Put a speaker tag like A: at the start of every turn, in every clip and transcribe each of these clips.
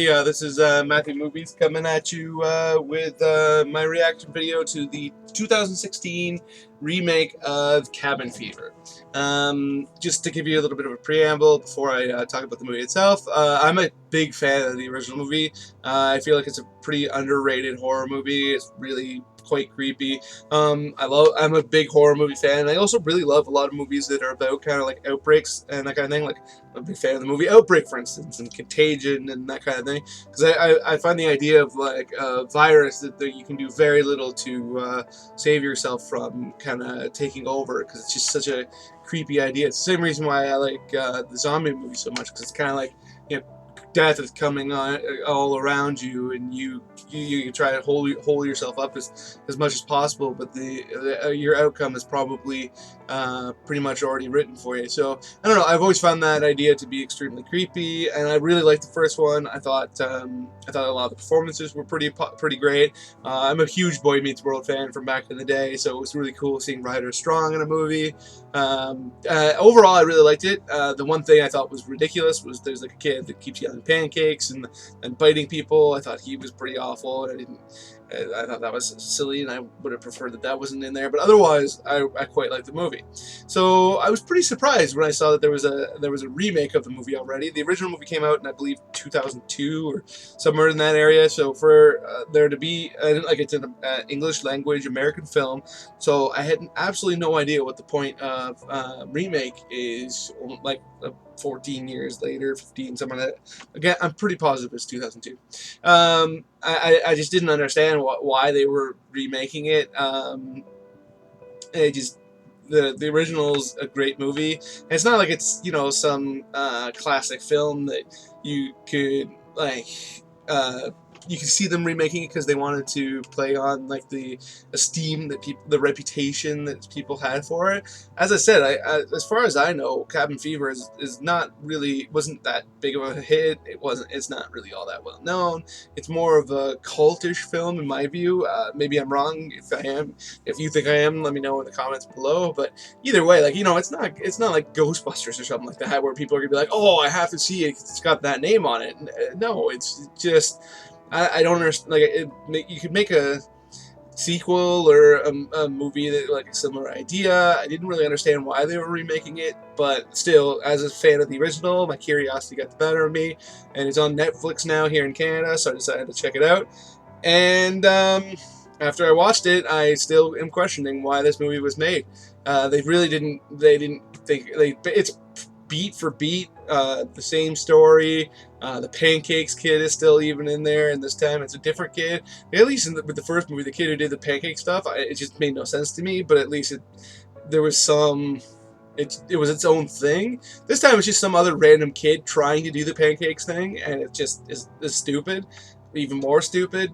A: everybody. This is Matthew Movies coming at you with my reaction video to the 2016 remake of Cabin Fever. Just to give you a little bit of a preamble before I talk about the movie itself, I'm a big fan of the original movie. I feel like it's a pretty underrated horror movie. It's really quite creepy. I'm a big horror movie fan. I also really love a lot of movies that are about kind of like outbreaks and that kind of thing. Like, I'm a big fan of the movie Outbreak, for instance, and Contagion and that kind of thing. Because I find the idea of like a virus that you can do very little to save yourself from kind of taking over, because it's just such a creepy idea. It's the same reason why I like the zombie movie so much, because it's kind of like, you know, death is coming on all around you, and you try to hold yourself up as much as possible, but your outcome is probably pretty much already written for you. So I don't know, I've always found that idea to be extremely creepy, and I really liked the first one. I thought a lot of the performances were pretty great. I'm a huge Boy Meets World fan from back in the day, so it was really cool seeing Ryder Strong in a movie. Overall, I really liked it. The one thing I thought was ridiculous was there's like a kid that keeps yelling pancakes and biting people. I thought he was pretty awful, and I thought that was silly, and I would have preferred that wasn't in there. But otherwise, I quite liked the movie. So I was pretty surprised when I saw that there was a remake of the movie already. The original movie came out in, I believe, 2002 or somewhere in that area. So for there to be like, it's an English language American film, so I had absolutely no idea what the point of remake is. Like 14 years later, 15, something like that. Again, I'm pretty positive it's 2002. I just didn't understand why they were remaking it. The original's a great movie. And it's not like it's, you know, some classic film that you could like. You can see them remaking it because they wanted to play on like the esteem that the reputation that people had for it. As I said, as far as I know, Cabin Fever is not really, wasn't that big of a hit. It's not really all that well known. It's more of a cultish film in my view. Maybe I'm wrong. If I am, if you think I am, let me know in the comments below. But either way, like, you know, it's not like Ghostbusters or something like that where people are gonna be like, oh, I have to see it 'cause it's got that name on it. No, it's just. I don't understand. Like, you could make a sequel or a movie that like a similar idea. I didn't really understand why they were remaking it, but still, as a fan of the original, my curiosity got the better of me, and it's on Netflix now here in Canada, so I decided to check it out. And after I watched it, I still am questioning why this movie was made. They really didn't. They didn't think it's beat for beat the same story. The pancakes kid is still even in there, and this time it's a different kid. At least with the first movie, the kid who did the pancake stuff, it just made no sense to me. But at least there was some. It was its own thing. This time it's just some other random kid trying to do the pancakes thing, and it just is stupid, even more stupid.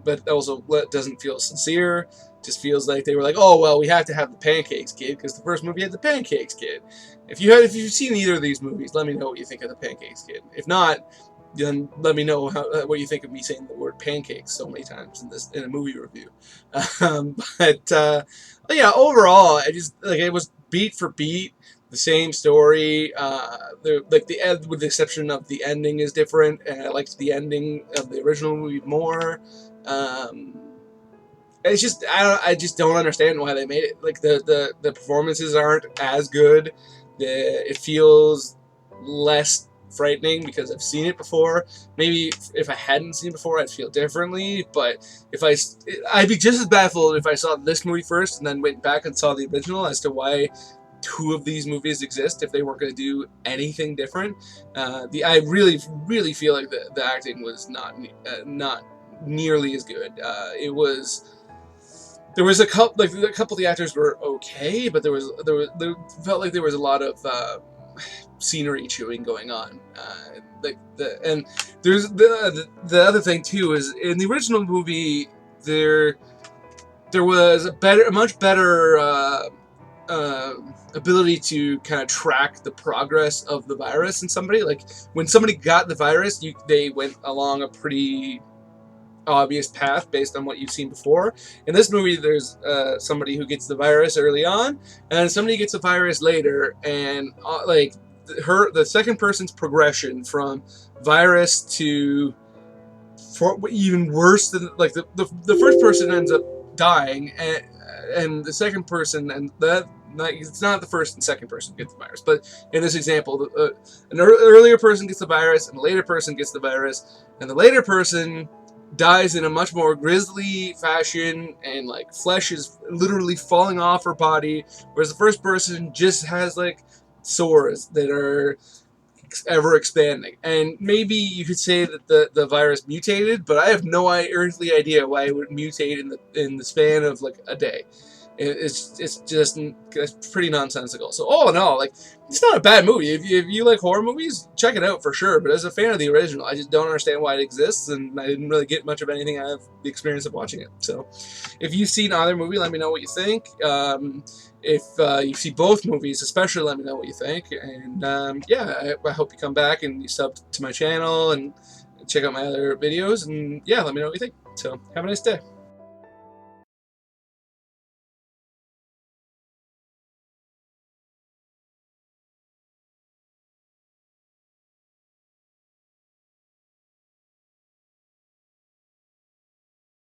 A: But also doesn't feel sincere. Just feels like they were like, oh well, we have to have the pancakes kid because the first movie had the pancakes kid. If you've seen either of these movies, let me know what you think of the pancakes kid. If not, then let me know what you think of me saying the word pancakes so many times in a movie review. Yeah, overall, I just like it was beat for beat the same story. The end, with the exception of the ending, is different, and I liked the ending of the original movie more. It's just I just don't understand why they made it. Like the performances aren't as good. It feels less frightening because I've seen it before. Maybe if I hadn't seen it before, I'd feel differently. But I'd be just as baffled if I saw this movie first and then went back and saw the original as to why two of these movies exist if they weren't going to do anything different. I really feel like the acting was not nearly as good. There was a couple of the actors were okay, but there felt like there was a lot of scenery chewing going on. And there's the other thing too is in the original movie there was a much better ability to kind of track the progress of the virus in somebody. Like when somebody got the virus, they went along a pretty obvious path based on what you've seen before. In this movie, there's somebody who gets the virus early on, and somebody gets the virus later, and like the second person's progression from virus to even worse than like the first person ends up dying, and the second person, and that it's not the first and second person gets the virus, but in this example, an earlier person gets the virus, and a later person gets the virus, and the later person dies in a much more grisly fashion, and like flesh is literally falling off her body, whereas the first person just has like sores that are ever expanding. And maybe you could say that the virus mutated, but I have no earthly idea why it would mutate in the span of like a day. It's just it's pretty nonsensical. So all in all, like, it's not a bad movie. If you like horror movies, check it out for sure. But as a fan of the original, I just don't understand why it exists, and I didn't really get much of anything out of the experience of watching it. So if you've seen either movie, let me know what you think. If you see both movies, especially, let me know what you think. And yeah, I hope you come back and you sub to my channel and check out my other videos. And yeah, let me know what you think. So have a nice day.